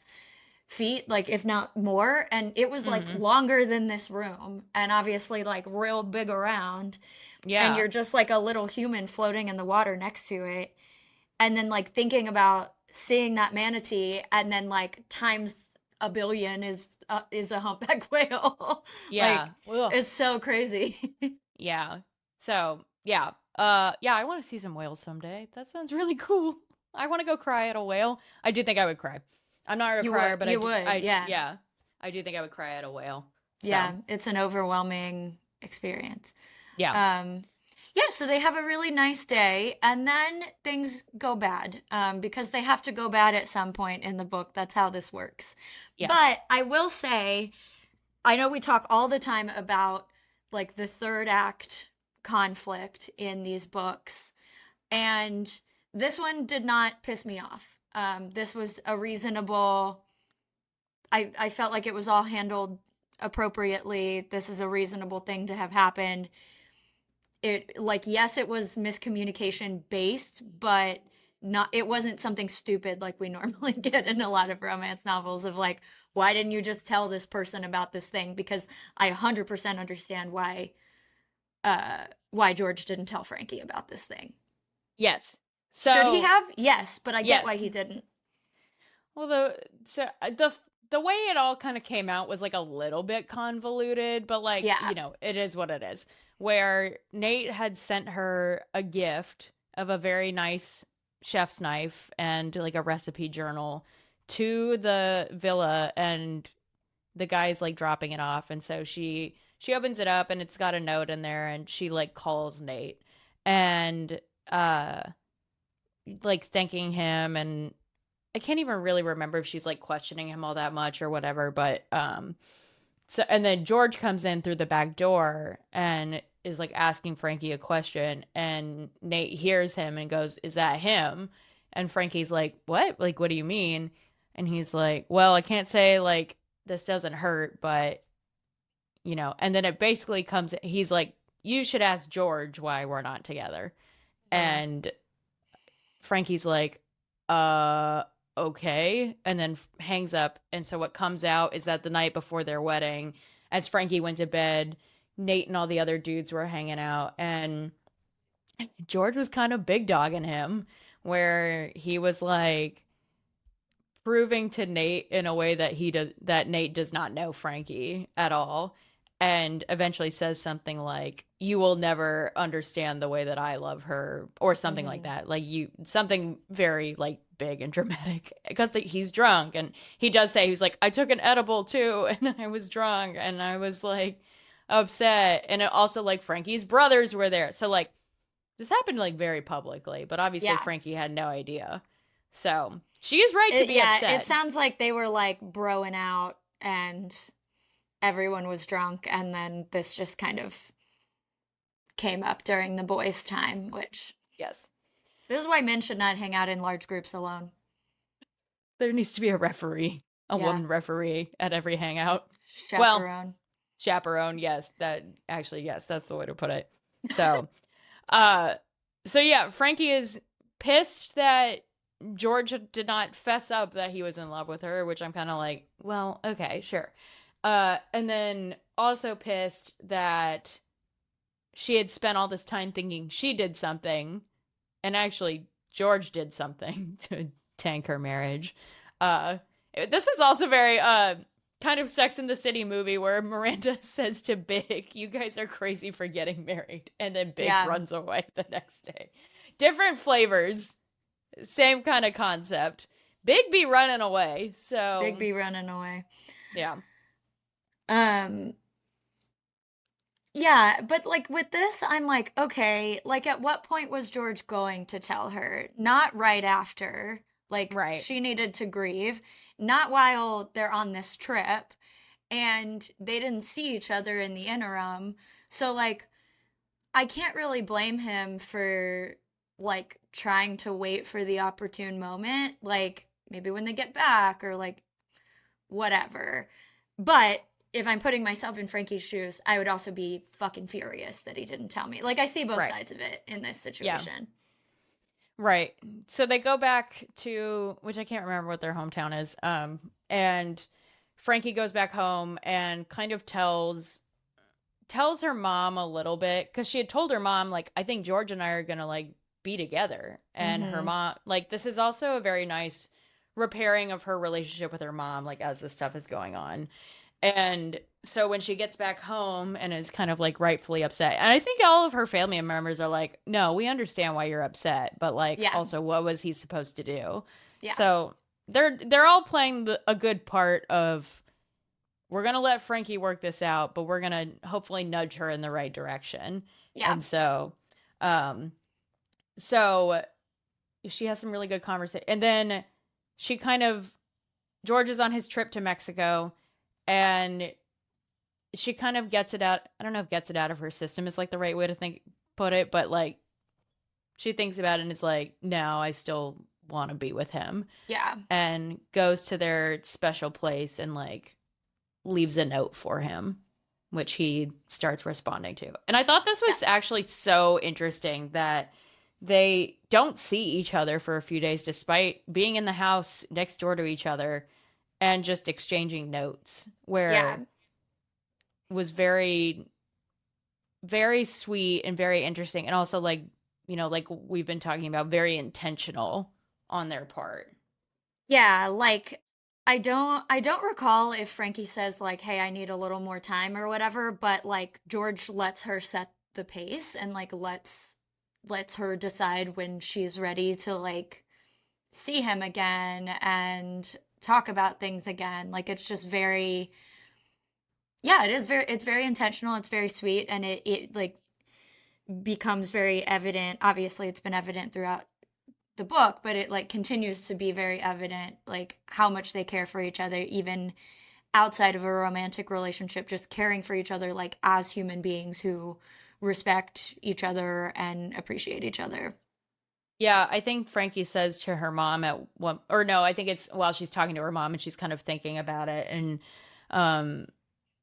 feet, like if not more. And it was like mm, longer than this room, and obviously like real big around. And yeah, you're just like a little human floating in the water next to it. And then like thinking about seeing that manatee, and then like times a billion is a humpback whale. yeah, Like ugh, it's so crazy. yeah. So, yeah, yeah, I want to see some whales someday. That sounds really cool. I want to go cry at a whale. I do think I would cry. I'm not a crier, but You would, yeah. yeah, I do think I would cry at a whale. So, Yeah, it's an overwhelming experience. yeah, Um, yeah, so they have a really nice day, and then things go bad because they have to go bad at some point in the book. That's how this works. yes, But I will say, I know we talk all the time about like the third act conflict in these books, and this one did not piss me off. This was a reasonable, I felt like it was all handled appropriately. This is a reasonable thing to have happened. It like yes, it was miscommunication based, but not it wasn't something stupid like we normally get in a lot of romance novels of like, why didn't you just tell this person about this thing? Because I 100% understand why George didn't tell Frankie about this thing. yes. Should he So, have? Yes, but I get why yes. he didn't. Well, the way it all kind of came out was like a little bit convoluted, but like, Yeah. it is what it is. Where Nate had sent her a gift of a very nice chef's knife and like a recipe journal to the villa, and the guy's like dropping it off, and so she opens it up and it's got a note in there, and she like calls Nate and uh like thanking him, and I can't even really remember if she's like questioning him all that much or whatever, but so and then George comes in through the back door and is like asking Frankie a question, and Nate hears him and goes, "Is that him?" And Frankie's like, "What? Like what do you mean?" And he's like, "Well, I can't say like this doesn't hurt, but and then it basically comes he's like, "You should ask George why we're not together." Mm. And Frankie's like, uh, okay. And then hangs up. And so what comes out is that the night before their wedding, as Frankie went to bed, Nate and all the other dudes were hanging out. And George was kind of big dogging him, where he was like proving to Nate in a way that that Nate does not know Frankie at all. And eventually says something like, "You will never understand the way that I love her," or something like Hmm. that. Like something very like big and dramatic because he's drunk, and he does say he's like, "I took an edible too, and I was drunk, and I was like upset," and it also like Frankie's brothers were there, so like this happened like very publicly, but obviously Yeah. Frankie had no idea. So she is right to be It upset. sounds like they were like broing out and everyone was drunk, and then this just kind of came up during the boys' time, which Yes. this is why men should not hang out in large groups alone. There needs to be a referee, a Yeah. woman referee at every hangout. Well, Chaperone. chaperone, yes, yes, that's the way to put it. So, uh so yeah, Frankie is pissed that George did not fess up that he was in love with her, which I'm kind of like, well, okay, sure. And then also pissed that she had spent all this time thinking she did something, and actually George did something to tank her marriage. Uh, this was also very kind of Sex in the City movie where Miranda says to Big, "You guys are crazy for getting married," and then Big Yeah. runs away the next day. Different flavors, same kind of concept. Big be running away, Big so B running away. yeah, Um, yeah, but like with this, I'm like, okay, like at what point was George going to tell her? Not right after. Like right, she needed to grieve. not while they're on this trip, and they didn't see each other in the interim. So like I can't really blame him for like trying to wait for the opportune moment, like maybe when they get back or like whatever. But if I'm putting myself in Frankie's shoes, I would also be fucking furious that he didn't tell me. Like I see both Right. sides of it in this Yeah. situation. Right. So they go back to, which I can't remember what their hometown is. And Frankie goes back home and kind of tells her mom a little bit, because she had told her mom, like, I think George and I are gonna like be together. And her Mm-hmm. mom, like, this is also a very nice repairing of her relationship with her mom, like, as this stuff is going on. And so when she gets back home and is kind of like rightfully upset, and I think all of her family members are like, no, we understand why you're upset, but like Yeah. also what was he supposed to do? Yeah. So they're all playing a good part of, we're gonna let Frankie work this out, but we're gonna hopefully nudge her in the right direction. Yeah. And um so she has some really good conversation, and then she kind of, George is on his trip to Mexico, and she kind of gets it out. I don't know if gets it out of her system is like the right way to put it, but like she thinks about it and is like, no, I still want to be with him. Yeah. And goes to their special place and like leaves a note for him, which he starts responding to. And I thought this Yeah. was actually so interesting that they don't see each other for a few days despite being in the house next door to each other and just exchanging notes, Yeah. where was very, very sweet and very interesting, and also like, like we've been talking about, very intentional on their part. Yeah, like I don't recall if Frankie says like, "Hey, I need a little more time" or whatever, but like George lets her set the pace and like lets her decide when she's ready to like see him again and talk about things again. Like it's just very, yeah, it's very intentional, it's very sweet, and it like becomes very evident. Obviously, it's been evident throughout the book, but it like continues to be very evident like how much they care for each other even outside of a romantic relationship, just caring for each other like as human beings who respect each other and appreciate each other. Yeah, I think Frankie says to her mom at one, or no, I think it's while she's talking to her mom and she's kind of thinking about it, and um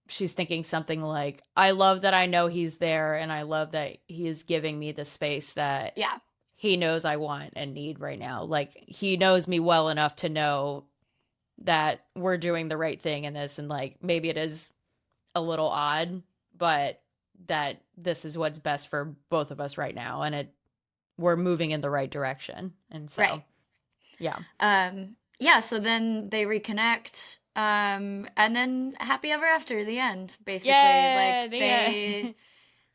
she's thinking something like, I love that I know he's there, and I love that he is giving me the space that Yeah. he knows I want and need right now. Like he knows me well enough to know that we're doing the right thing in this, and like maybe it is a little odd, but that this is what's best for both of us right now, and it we're moving in the right direction. And Right. so, yeah. Yeah, so then they reconnect, and then happy ever after, the end, basically. Yay! Like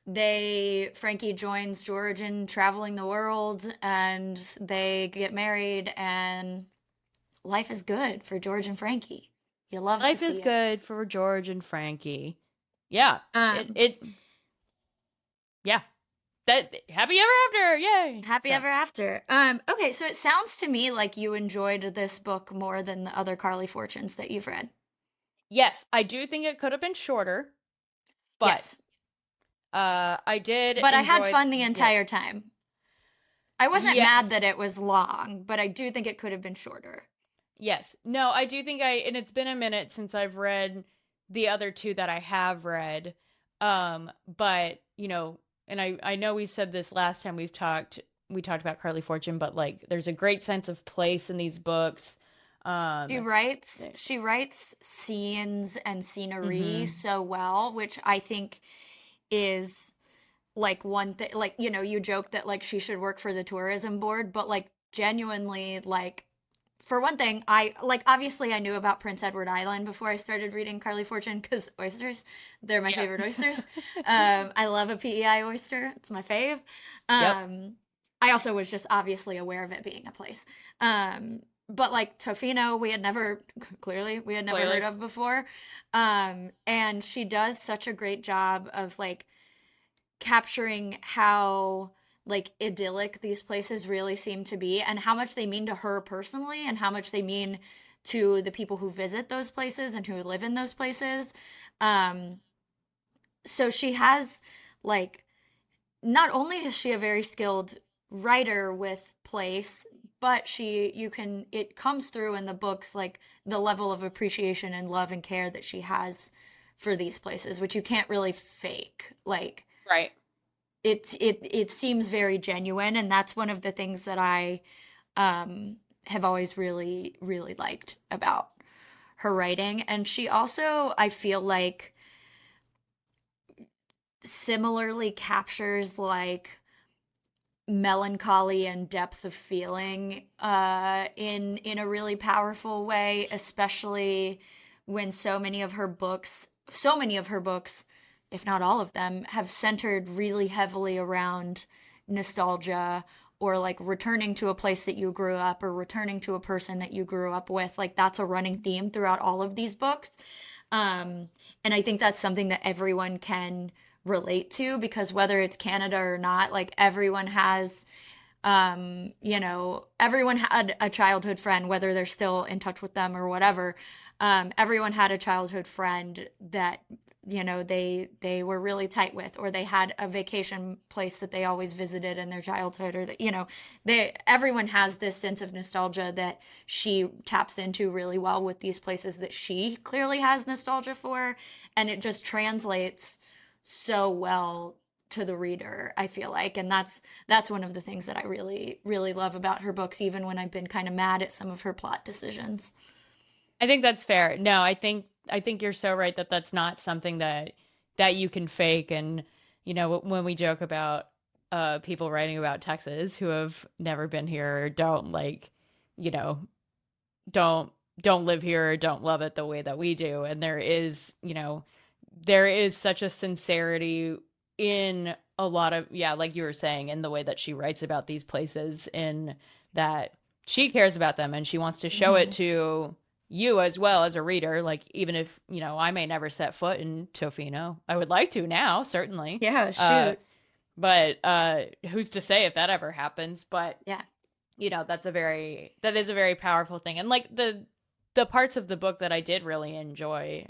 The end. Frankie joins George in traveling the world and they get married and life is good for George and Frankie. You love to Life is see it. good for George and Frankie. Yeah. It Um, it yeah. That happy ever after. Yay. Happy So, ever after. Okay, so it sounds to me like you enjoyed this book more than the other Carley Fortunes that you've read. yes, I do think it could have been shorter, but Yes, I did but I had enjoy, fun the yes. entire time. I wasn't mad that Yes. it was long, but I do think it could have been shorter. Yes. No, I do think and it's been a minute since I've read the other two that I have read. But, and I know we said this last time we talked about Carly Fortune, but like there's a great sense of place in these books. She Um, writes she writes scenes and scenery mhm. so well, which I think is like one thing. Like, you joke that like she should work for the tourism board, but like genuinely, like for one thing, I like obviously I knew about Prince Edward Island before I started reading Carly Fortune because oysters, they're my Yeah. favorite oysters. I love a PEI oyster; it's my fave. Yep. I also was just obviously aware of it being a place. But like Tofino, we had never heard Clearly. of before. And she does such a great job of like capturing how like idyllic these places really seem to be and how much they mean to her personally and how much they mean to the people who visit those places and who live in those places. Um, so she has like not only is she a very skilled writer with place, but it comes through in the books like the level of appreciation and love and care that she has for these places, which you can't really fake. Like Right. it seems very genuine, and that's one of the things that I have always really liked about her writing. And she also, I feel like, similarly captures like melancholy and depth of feeling in a really powerful way, especially when so many of her books, if not all of them, have centered really heavily around nostalgia or like returning to a place that you grew up or returning to a person that you grew up with. Like that's a running theme throughout all of these books. Um, and I think that's something that everyone can relate to because whether it's Canada or not, like everyone had a childhood friend, whether they're still in touch with them or whatever. Everyone had a childhood friend that, they were really tight with, or they had a vacation place that they always visited in their childhood, or that, everyone has this sense of nostalgia that she taps into really well with these places that she clearly has nostalgia for. And it just translates so well to the reader, I feel like. And that's one of the things that I really love about her books, even when I've been kind of mad at some of her plot decisions. I think that's fair. No, I think you're so right that that's not something that you can fake. And when we joke about people writing about Texas who have never been here or don't like, you know, don't don't live here or don't love it the way that we do. And there is such a sincerity in a lot of, yeah, like you were saying, in the way that she writes about these places, in that she cares about them and she wants to show it Hmm. to you as well as a reader. Like, even if, I may never set foot in Tofino, I would like to now, certainly. Yeah, Uh, shoot. but who's to say if that ever happens? But Yeah. that is a very powerful thing. And like the parts of the book that I did really enjoy,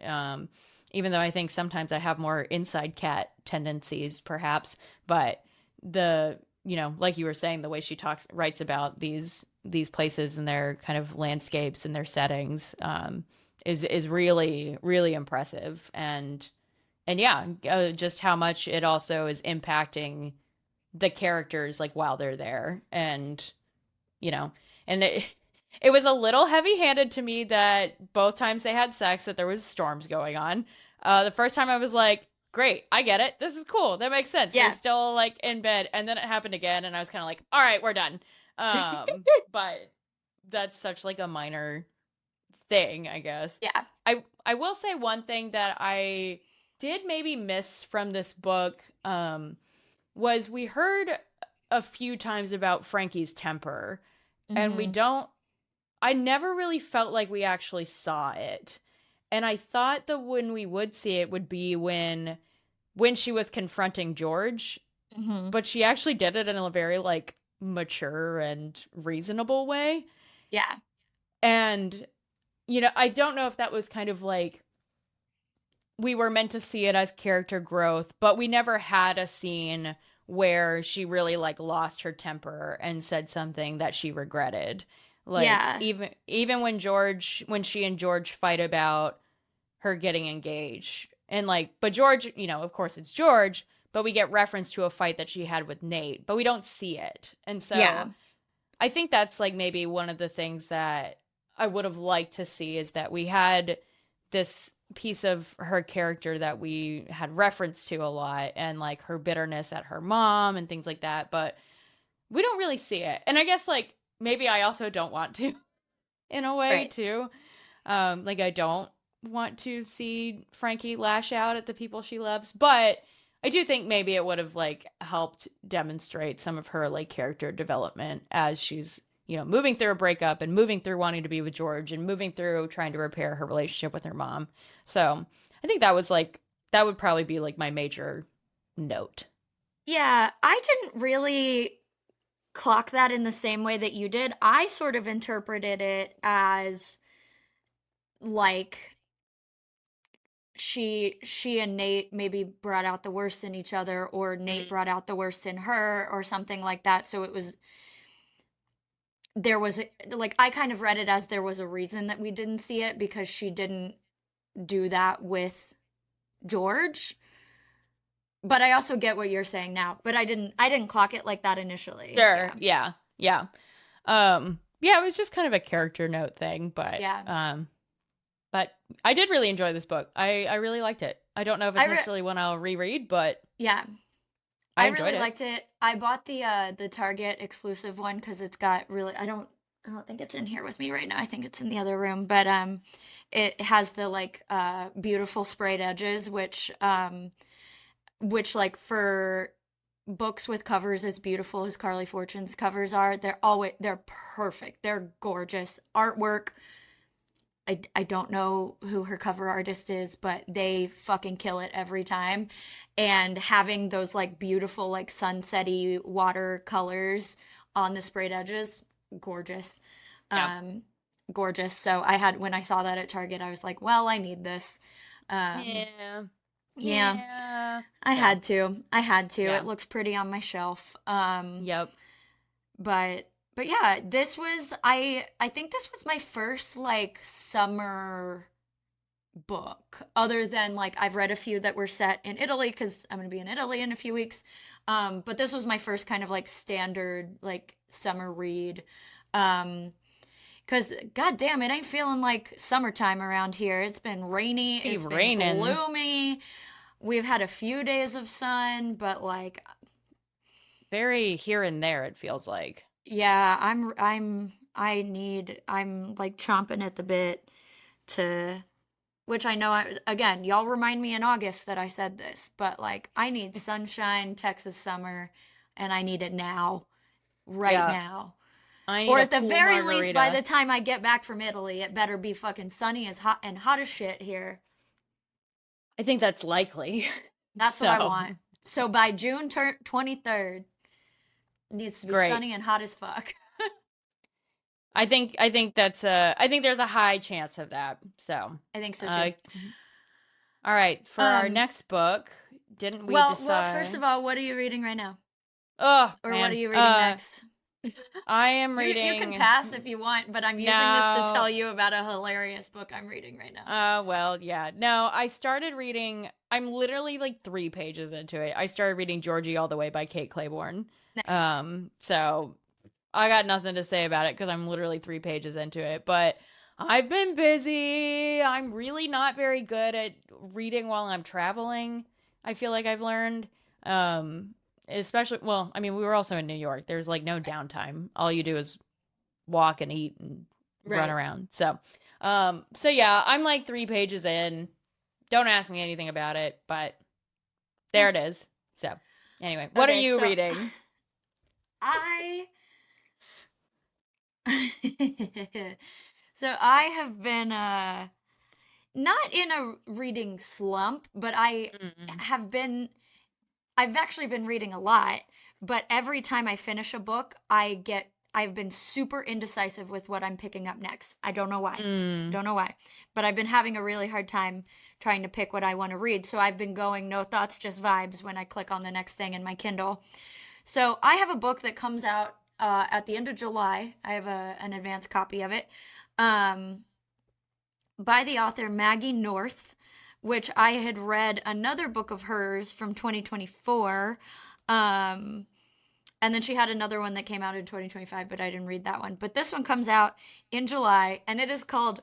even though I think sometimes I have more inside cat tendencies perhaps, but like you were saying, the way she writes about these places and their kind of landscapes and their settings, is really really impressive. And yeah, just how much it also is impacting the characters, like, while they're there. And you know, and it was a little heavy-handed to me that both times they had sex, that there was storms going on. The first time I was like, great, I get it. This is cool. That makes sense. They're Yeah. still like in bed, and then it happened again, and I was kind of like, all right, we're done. But that's such like a minor thing, I guess. Yeah. I will say one thing that I did maybe miss from this book, was we heard a few times about Frankie's temper, and we Hmm. don't I never really felt like we actually saw it. And I thought that when we would see it would be when she was confronting George, Hmm. but she actually did it in a very like mature and reasonable way. Yeah. And I don't know if that was kind of like we were meant to see it as character growth, but we never had a scene where she really like lost her temper and said something that she regretted. Like, Yeah. even when she and George fight about her getting engaged. And like, but George, of course it's George, but we get reference to a fight that she had with Nate, but we don't see it. And Yeah. so I think that's like maybe one of the things that I would have liked to see, is that we had this piece of her character that we had reference to a lot, and like her bitterness at her mom and things like that, but we don't really see it. And I guess like maybe I also don't want to, in a way Right. too. Like, I don't want to see Frankie lash out at the people she loves, but I do think maybe it would have like helped demonstrate some of her like character development as she's, moving through a breakup and moving through wanting to be with George and moving through trying to repair her relationship with her mom. So I think that would probably be like my major note. Yeah. I didn't really clock that in the same way that you did. I sort of interpreted it as like she and Nate maybe brought out the worst in each other, or Nate Mm. brought out the worst in her, or something like that. So there was like, I kind of read it as there was a reason that we didn't see it, because she didn't do that with George. But I also get what you're saying now. But I didn't clock it like that initially. Sure. Yeah. Yeah. Yeah. Yeah, it was just kind of a character note thing, Yeah. but I did really enjoy this book. I really liked it. I don't know if I it's re necessarily one I'll reread, but yeah. I I enjoyed really it. liked it. I bought the Target exclusive one because it's got really, I don't think it's in here with me right now. I think it's in the other room, but it has the like beautiful sprayed edges, which like for books with covers as beautiful as Carley Fortune's covers are, they're perfect. They're gorgeous. Artwork, I don't know who her cover artist is, but they fucking kill it every time. And having those like beautiful like sunsetty watercolors on the sprayed edges, gorgeous. Yeah. Um, gorgeous. So I had when I saw that at Target, I was like, well, I need this. Um, Yeah. yeah, Yeah. I So, had to. I had to. It yeah. looks pretty on my shelf. Yep. But yeah, I think this was my first like summer book, other than like I've read a few that were set in Italy because I'm going to be in Italy in a few weeks. But this was my first kind of like standard like summer read. Um, because god damn, it ain't feeling like summertime around here. It's been rainy, Be it's been raining gloomy. We've had a few days of sun, but like, very here and there, it feels like. yeah, I'm like chomping at the bit to, which I know, again, y'all remind me in August that I said this, but like, I need sunshine, Texas summer, and I need it now, right Yeah. now. I need Or a at the cool very least, by margarita. the time I get back from Italy, it better be fucking sunny as hot and hot as shit here. I think that's likely. That's what I So, want. So by June 23rd, it needs to be great. sunny and hot as fuck. I think there's a high chance of that. So, I think so too. uh all right, for our Um, next book, didn't we well, first decide? of all, what are you reading right now? Oh, Or what are man. you reading next? I am You can reading pass if you want, but I'm using this to tell now. you about a hilarious book I'm reading right now. Well, yeah. No, I started reading. I'm literally like 3 pages into it. I started reading Georgie All the Way by Kate Claiborne. Nice. So I got nothing to say about it because I'm literally 3 pages into it. But I've been busy. I'm really not very good at reading while I'm traveling. I feel like I've learned. Especially, well, I mean, we were also in New York. There's like no downtime. All you do is walk and eat and run Right. around. So yeah, I'm like 3 pages in. Don't ask me anything about it, but there Yeah. it is. So anyway, what are Okay, you so reading? I so I have been not in a reading slump, but Mm. have been I've actually been reading a lot, but every time I finish a book, I've been super indecisive with what I'm picking up next. I don't know why. Mm. Don't know why. But I've been having a really hard time trying to pick what I want to read. So I've been going no thoughts, just vibes when I click on the next thing in my Kindle. So I have a book that comes out at the end of July. I have an advanced copy of it. Um, by the author Maggie North, which I had read another book of hers from 2024. Um, and then she had another one that came out in 2025, but I didn't read that one. But this one comes out in July, and it is called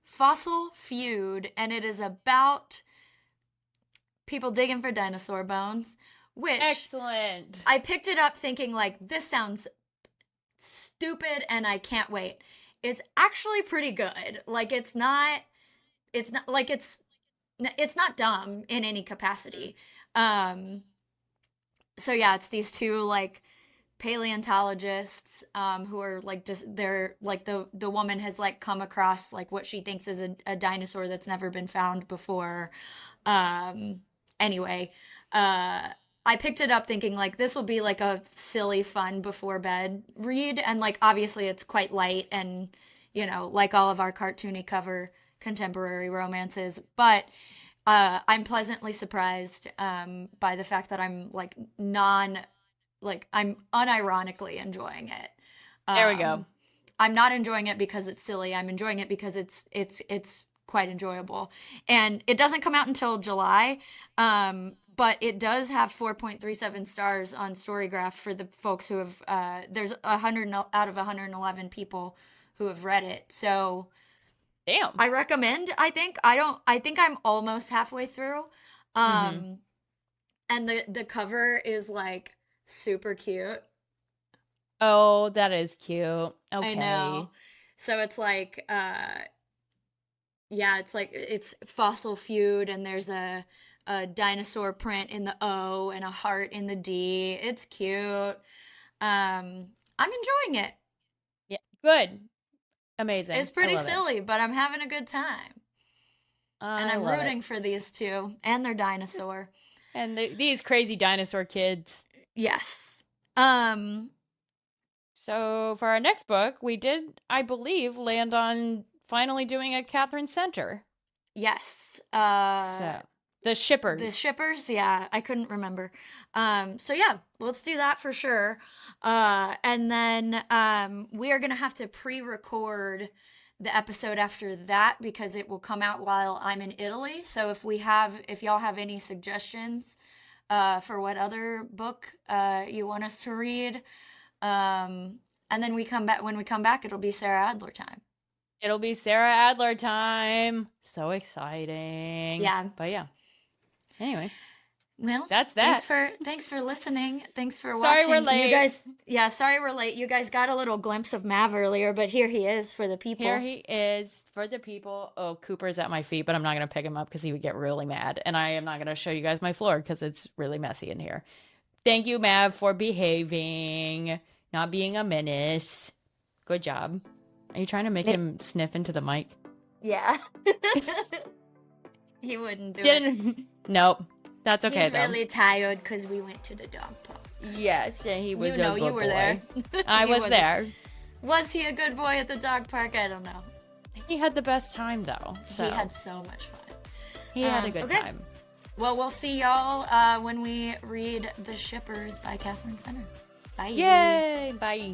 Fossil Feud, and it is about people digging for dinosaur bones, which Excellent. I picked it up thinking, like, this sounds stupid and I can't wait. It's actually pretty good. Like, it's not like it's not dumb in any capacity. Um, so yeah, it's these two like paleontologists who are like just they're like the woman has like come across like what she thinks is a dinosaur that's never been found before. Um, anyway, uh, I picked it up thinking like this will be like a silly, fun before bed read, and like obviously it's quite light and like all of our cartoony contemporary romances, but I'm pleasantly surprised by the fact that I'm I'm unironically enjoying it. There we go. I'm not enjoying it because it's silly. I'm enjoying it because it's quite enjoyable. And it doesn't come out until July, but it does have 4.37 stars on Storygraph for the folks who have. There's 100 out of 111 people who have read it. So, damn, I recommend. I think I'm almost halfway through, and the cover is like super cute. Oh, that is cute. Okay. I know. So it's like, yeah, it's Fossil Feud, and there's a dinosaur print in the O and a heart in the D. It's cute. I'm enjoying it. Yeah, good. Amazing. It's pretty silly, but I'm having a good time. And I'm rooting for these two and their dinosaur. And these crazy dinosaur kids. Yes. So for our next book, we did, I believe, land on finally doing a Catherine Center. Yes. So the Shippers. The Shippers, yeah, I couldn't remember. So yeah, let's do that for sure. And then we are gonna have to pre-record the episode after that because it will come out while I'm in Italy. So if y'all have any suggestions for what other book you want us to read, and then when we come back, it'll be Sarah Adler time. It'll be Sarah Adler time. So exciting. Yeah. But yeah. Anyway. Well, that's that. Thanks for listening. Thanks for watching. Sorry we're late. You guys, yeah, sorry we're late. You guys got a little glimpse of Mav earlier, but here he is for the people. Here he is for the people. Oh, Cooper's at my feet, but I'm not going to pick him up because he would get really mad. And I am not going to show you guys my floor because it's really messy in here. Thank you, Mav, for behaving, not being a menace. Good job. Are you trying to make him sniff into the mic? Yeah. He wouldn't do it. Nope. That's okay, He's really tired because we went to the dog park. Yes, and he was a good you were boy. there. I was there. Was he a good boy at the dog park? I don't know. He had the best time, though. So. He had so much fun. He had a good time. Well, we'll see y'all when we read The Shippers by Katherine Center. Bye. Yay! Bye.